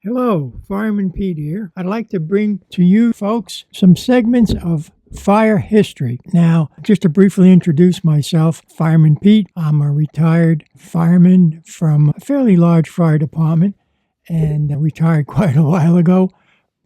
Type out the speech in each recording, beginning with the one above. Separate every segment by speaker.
Speaker 1: Hello, Fireman Pete here. I'd like to bring to you folks some segments of fire history. Now, just to briefly introduce myself, Fireman Pete. I'm a retired fireman from a fairly large fire department and retired quite a while ago,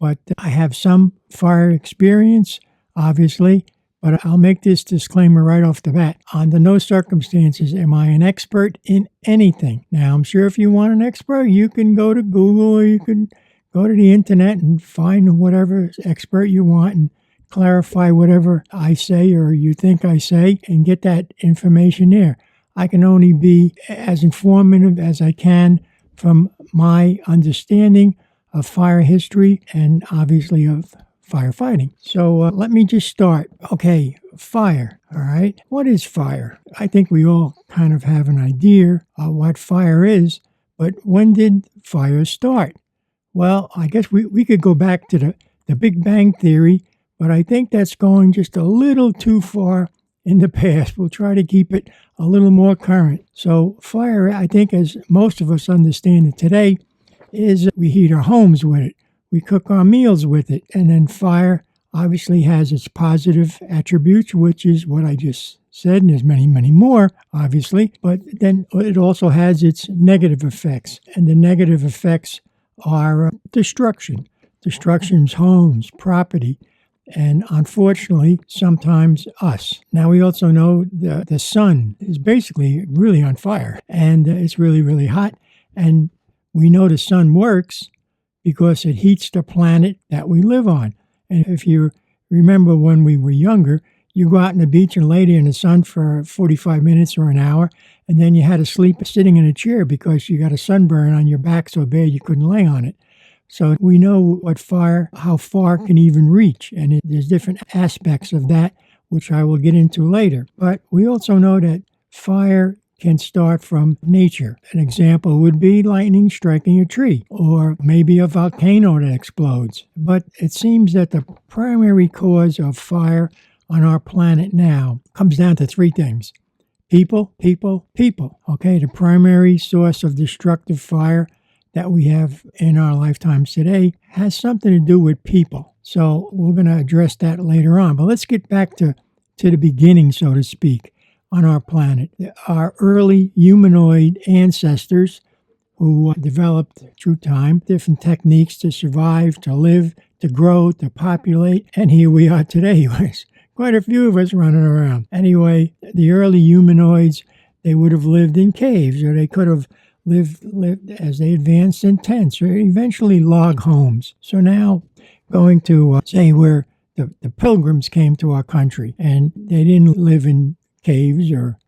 Speaker 1: but I have some fire experience, obviously. But I'll make this disclaimer right off the bat. Under no circumstances am I an expert in anything. Now, I'm sure if you want an expert, you can go to Google or you can go to the internet and find whatever expert you want and clarify whatever I say or you think I say and get that information there. I can only be as informative as I can from my understanding of fire history and obviously of firefighting. So let me just start. Okay, fire, all right? What is fire? I think we all kind of have an idea of what fire is, but when did fire start? Well, I guess we could go back to the Big Bang Theory, but I think that's going just a little too far in the past. We'll try to keep it a little more current. So fire, I think as most of us understand it today, is we heat our homes with it. We cook our meals with it. And then fire obviously has its positive attributes, which is what I just said, and there's many, many more, obviously. But then it also has its negative effects. And the negative effects are destruction. Destruction's homes, property, and unfortunately, sometimes us. Now, we also know the sun is basically really on fire, and it's really, really hot. And we know the sun works because it heats the planet that we live on. And if you remember when we were younger, you go out on the beach and lay there in the sun for 45 minutes or an hour, and then you had to sleep sitting in a chair because you got a sunburn on your back so bad you couldn't lay on it. So we know how far can even reach, and there's different aspects of that, which I will get into later. But we also know that fire can start from nature. An example would be lightning striking a tree, or maybe a volcano that explodes. But it seems that the primary cause of fire on our planet now comes down to three things. People, people, people. Okay, the primary source of destructive fire that we have in our lifetimes today has something to do with people. So we're going to address that later on. But let's get back to the beginning, so to speak, on our planet. Our early humanoid ancestors who developed through time different techniques to survive, to live, to grow, to populate, and here we are today. There's quite a few of us running around. Anyway, the early humanoids, they would have lived in caves, or they could have lived as they advanced in tents, or eventually log homes. So now going to say where the pilgrims came to our country, and they didn't live in caves or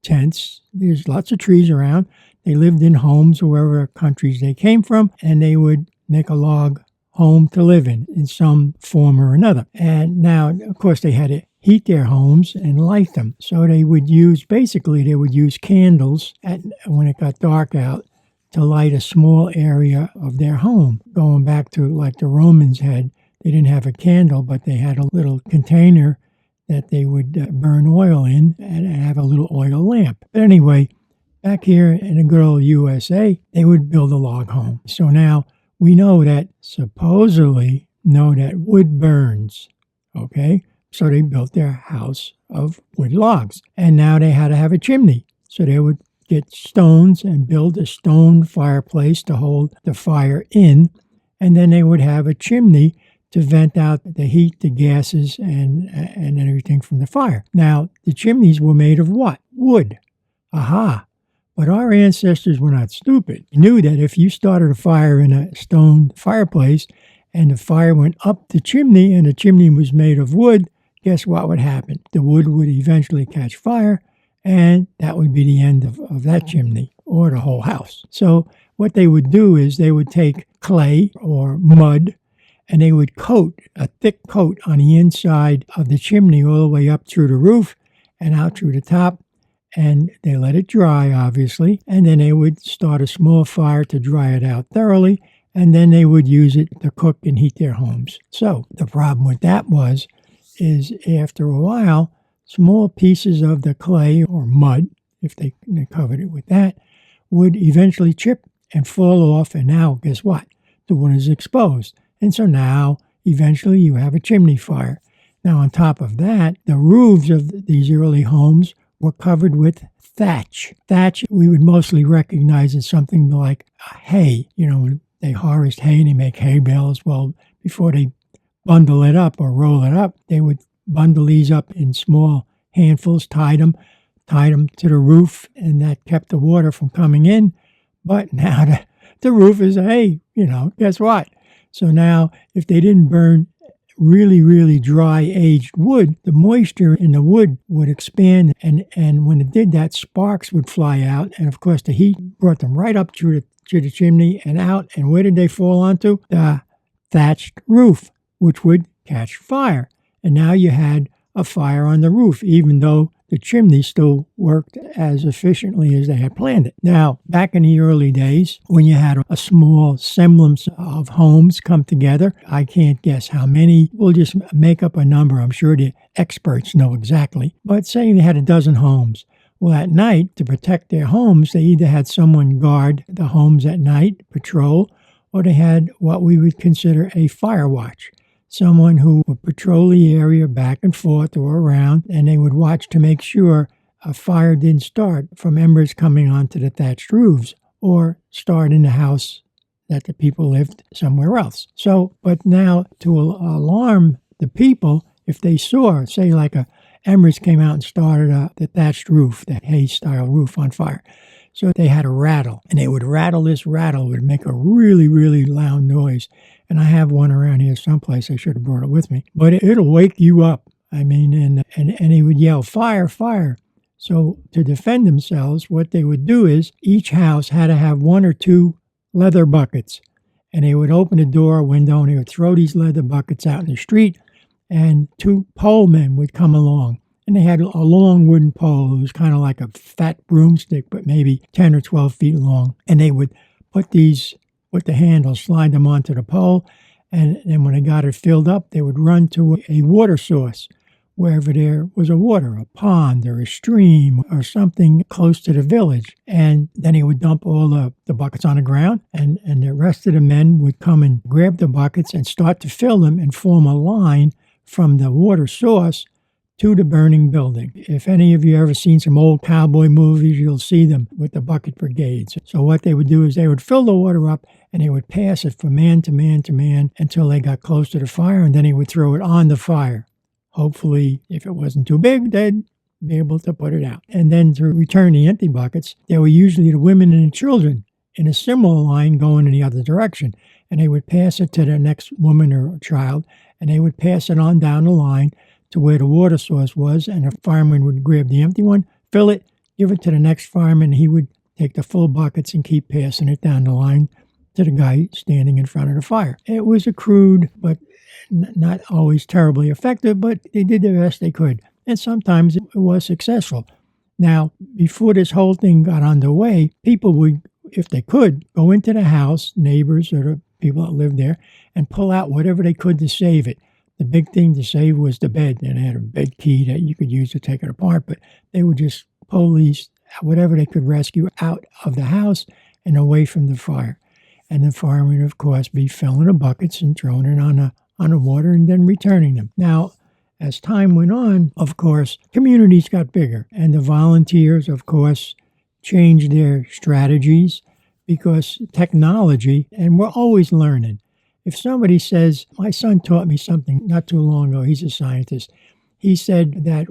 Speaker 1: tents. There's lots of trees around. They lived in homes wherever countries they came from, and they would make a log home to live in some form or another. And now, of course, they had to heat their homes and light them. So they would use candles when it got dark out to light a small area of their home. Going back to like the Romans had, they didn't have a candle, but they had a little container that they would burn oil in and have a little oil lamp. But anyway, back here in the good old USA, they would build a log home. So now we supposedly know that wood burns, okay? So they built their house of wood logs. And now they had to have a chimney. So they would get stones and build a stone fireplace to hold the fire in. And then they would have a chimney to vent out the heat, the gases, and everything from the fire. Now, the chimneys were made of what? Wood. Aha. But our ancestors were not stupid. They knew that if you started a fire in a stone fireplace and the fire went up the chimney and the chimney was made of wood, guess what would happen? The wood would eventually catch fire, and that would be the end of that chimney or the whole house. So what they would do is they would take clay or mud, and they would coat a thick coat on the inside of the chimney all the way up through the roof and out through the top. And they let it dry, obviously. And then they would start a small fire to dry it out thoroughly. And then they would use it to cook and heat their homes. So the problem with that is after a while, small pieces of the clay or mud, if they covered it with that, would eventually chip and fall off. And now, guess what? the wood is exposed. And so now, eventually, you have a chimney fire. Now, on top of that, the roofs of these early homes were covered with thatch. Thatch we would mostly recognize as something like hay. When they harvest hay and they make hay bales, well, before they bundle it up or roll it up, they would bundle these up in small handfuls, tied them to the roof, and that kept the water from coming in. But now the roof is hay, guess what? So now if they didn't burn really, really dry aged wood, the moisture in the wood would expand, and when it did that, sparks would fly out, and of course the heat brought them right up to the chimney and out, and where did they fall onto? The thatched roof, which would catch fire. And now you had a fire on the roof, even though the chimney still worked as efficiently as they had planned it. Now, back in the early days, when you had a small semblance of homes come together, I can't guess how many, we'll just make up a number, I'm sure the experts know exactly, but say they had a dozen homes. Well, at night, to protect their homes, they either had someone guard the homes at night, patrol, or they had what we would consider a fire watch. Someone who would patrol the area back and forth or around, and they would watch to make sure a fire didn't start from embers coming onto the thatched roofs or start in the house that the people lived somewhere else. So, but now to alarm the people, if they saw, say like embers came out and started the thatched roof, the hay-style roof on fire. So they had a rattle, and they would rattle. This rattle would make a really, really loud noise. And I have one around here someplace. I should have brought it with me. But it'll wake you up. I mean, and he would yell, fire, fire. So to defend themselves, what they would do is each house had to have one or two leather buckets. And they would open a door or window, and they would throw these leather buckets out in the street, and two pole men would come along. And they had a long wooden pole. It was kind of like a fat broomstick, but maybe 10 or 12 feet long. And they would put these, with the handle, slide them onto the pole. And then when they got it filled up, they would run to a water source, wherever there was a water, a pond or a stream or something close to the village. And then he would dump all the buckets on the ground, and the rest of the men would come and grab the buckets and start to fill them and form a line from the water source to the burning building. If any of you ever seen some old cowboy movies, you'll see them with the bucket brigades. So what they would do is they would fill the water up, and they would pass it from man to man to man until they got close to the fire, and then he would throw it on the fire. Hopefully, if it wasn't too big, they'd be able to put it out. And then to return the empty buckets, there were usually the women and the children in a similar line going in the other direction. And they would pass it to the next woman or child, and they would pass it on down the line to where the water source was, and a fireman would grab the empty one, fill it, give it to the next fireman, and he would take the full buckets and keep passing it down the line to the guy standing in front of the fire. It was a crude, but not always terribly effective, but they did the best they could, and sometimes it was successful. Now, before this whole thing got underway, people would, if they could, go into the house, neighbors or the people that lived there, and pull out whatever they could to save it. The big thing to save was the bed, and they had a bed key that you could use to take it apart, but they would just pull these, whatever they could rescue out of the house and away from the fire. And the firemen would, of course, be filling the buckets and throwing it on the water and then returning them. Now, as time went on, of course, communities got bigger, and the volunteers, of course, changed their strategies because technology, and we're always learning. If somebody says, my son taught me something not too long ago, he's a scientist. He said that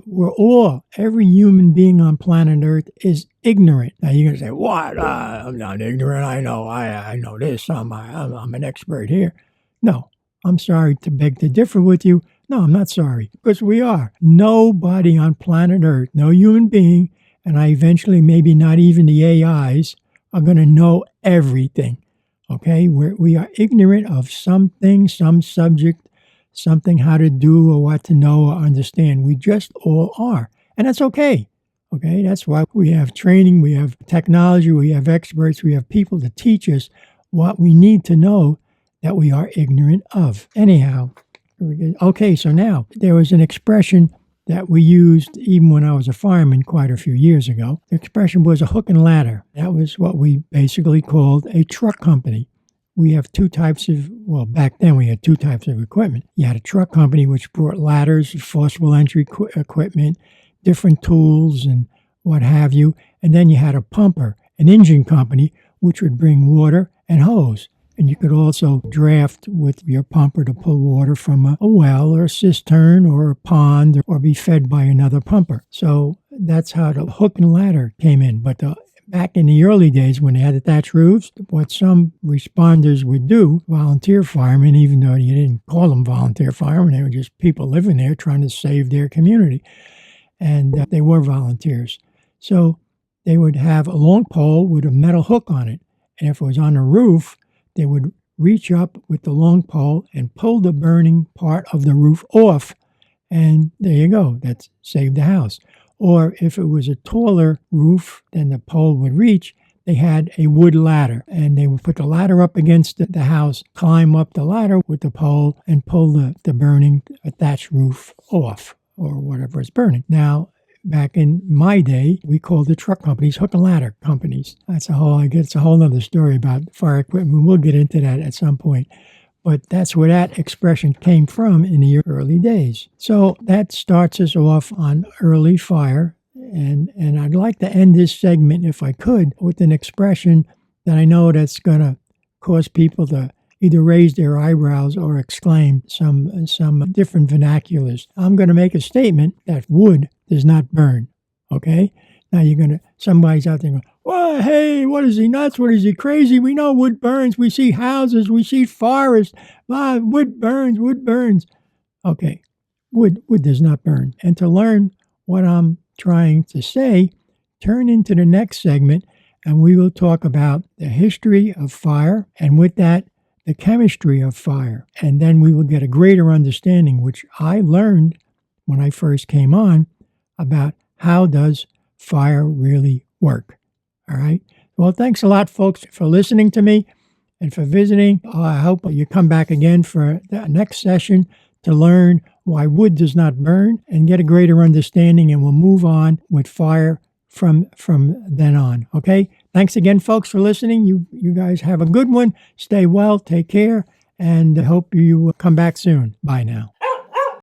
Speaker 1: every human being on planet Earth is ignorant. Now you're going to say, what? I'm not ignorant. I know this. I'm an expert here. No, I'm sorry to beg to differ with you. No, I'm not sorry, because we are. Nobody on planet Earth, no human being, and eventually maybe not even the AIs, are going to know everything. Okay, we are ignorant of something, some subject, something how to do or what to know or understand. We just all are. And that's okay. Okay, that's why we have training, we have technology, we have experts, we have people to teach us what we need to know that we are ignorant of. Anyhow, okay, so now there was an expression that we used even when I was a fireman quite a few years ago. The expression was a hook and ladder. That was what we basically called a truck company. we have two types of, well, back then we had two types of equipment. You had a truck company, which brought ladders, forcible entry equipment, different tools, and what have you. And then you had a pumper, an engine company, which would bring water and hose. And you could also draft with your pumper to pull water from a well or a cistern or a pond or be fed by another pumper. So that's how the hook and ladder came in. But back in the early days when they had the thatch roofs, what some responders would do, volunteer firemen, even though you didn't call them volunteer firemen, they were just people living there trying to save their community. And they were volunteers. So they would have a long pole with a metal hook on it. And if it was on the roof, they would reach up with the long pole and pull the burning part of the roof off. And there you go. That saved the house. Or if it was a taller roof than the pole would reach, they had a wood ladder. And they would put the ladder up against the house, climb up the ladder with the pole, and pull the burning thatched roof off, or whatever is burning. Now, back in my day, we called the truck companies hook and ladder companies. It's a whole other story about fire equipment. We'll get into that at some point. But that's where that expression came from in the early days. So that starts us off on early fire. And I'd like to end this segment, if I could, with an expression that I know that's going to cause people to either raise their eyebrows or exclaim some different vernaculars. I'm going to make a statement that wood does not burn, okay? Now somebody's out there going, well, hey, what is he nuts? What is he crazy? We know wood burns. We see houses. We see forests. Wood burns. Okay, wood does not burn. And to learn what I'm trying to say, turn into the next segment, and we will talk about the history of fire, and with that, the chemistry of fire. And then we will get a greater understanding, which I learned when I first came on, about how does fire really work. All right. Well, thanks a lot, folks, for listening to me and for visiting. I hope you come back again for the next session to learn why wood does not burn and get a greater understanding, and we'll move on with fire from then on. Okay. Thanks again, folks, for listening. You guys have a good one. Stay well. Take care. And I hope you will come back soon. Bye now.